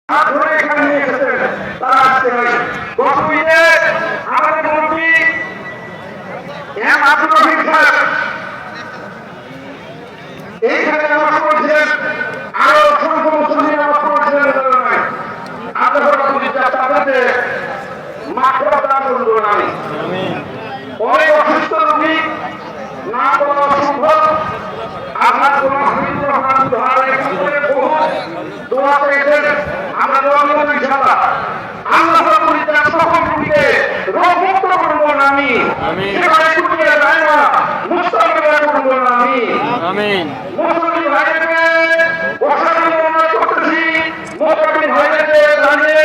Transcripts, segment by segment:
ধরে এখানে নিয়ে এসেছেন, তারা আসতে পারে। গত ঈদে আমাদের মন্ত্রী এম আব্দুর রহিম সাহেব এইখানে নামাজ পড়ছিলেন, আরো অসংখ্য মুসলিম নামাজ পড়ছিলেন। আপনাদের মাত্র দান করবেন। আমি অনেক অসুস্থ রোগী, না বলা অসম্ভব। আপনার কোন হাবিবুর রহমান দোয়া পেয়েছেন, আমরা দোয়া করব ইনশাআল্লাহ। আল্লাহ রাব্বুল ইজ্জত সকল রোগীকে রোগমুক্ত করবেন। আমি সেবায় কুটিয়ে যায় না, মুস্তাকিম করবেন। আমি আমিন। মুসলিম ভাইদেরকে বসার জন্য অনুরোধ করতেছি, মুসলিম ভাইদেরকে দাঁড়িয়ে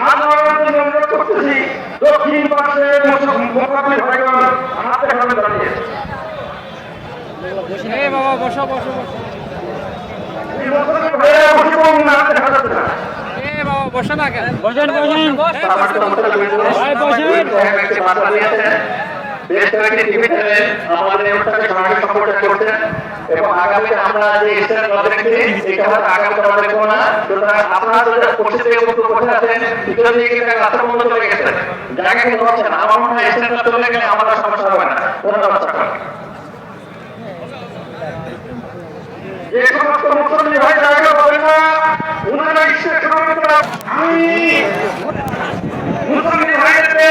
হাত নাড়ানোর জন্য অনুরোধ করতেছি। দক্ষিণ পাশে মুসলিম ভাইগণ হাত দেখাবেন দাঁড়িয়ে। বাবা বসো বসো বসো। বসে না কেন? বসেন বসেন ভাই বসেন। আমাদের অনুষ্ঠানে সরাসরি সম্প্রচার করছেন এবং আগামীতে আমরা যে ইস্টার ক্লাব দেখছি এটা হয়তো আগামীতে আমরা দেখবো না। সুতরাং আপনারা পশ্চিম থেকে উত্তর বসে আছেন, পিছন দিকে রাস্তার মধ্যে চলে গেছেন, জায়গা কিন্তু হচ্ছেন। আমার মনে হয় ইস্টার ক্লাব চলে গেলে আমাদের সমস্যা হবে না। ধন্যবাদ সকলকে। যে সমস্ত মুসলিম ভাই জায়গা পাবেন না, ওনারা আমি মুসলিম ভাইদেরকে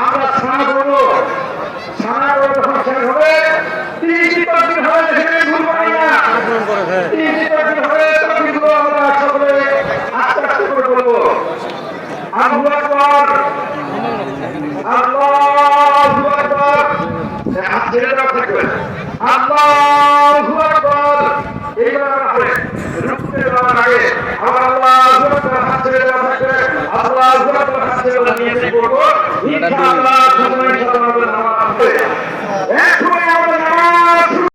আমরা স্নান করবো, স্নান করে যখন শেষ হবে 30 দিন হবে, আস্তে আস্তে করে বলবো আল্লাহু আকবার, আল্লাহু আকবার। হাত ছেড়ে দেওয়া থাকবে, আল্লাহু আকবার। এইবার হবে রুকুতে যাওয়ার আগে আবার আল্লাহু আকবার, হাত ছেড়ে দেওয়া থাকবে, আল্লাহু আকবার, হাত ছেড়ে নিয়ে বলবো ইনশাআল্লাহ।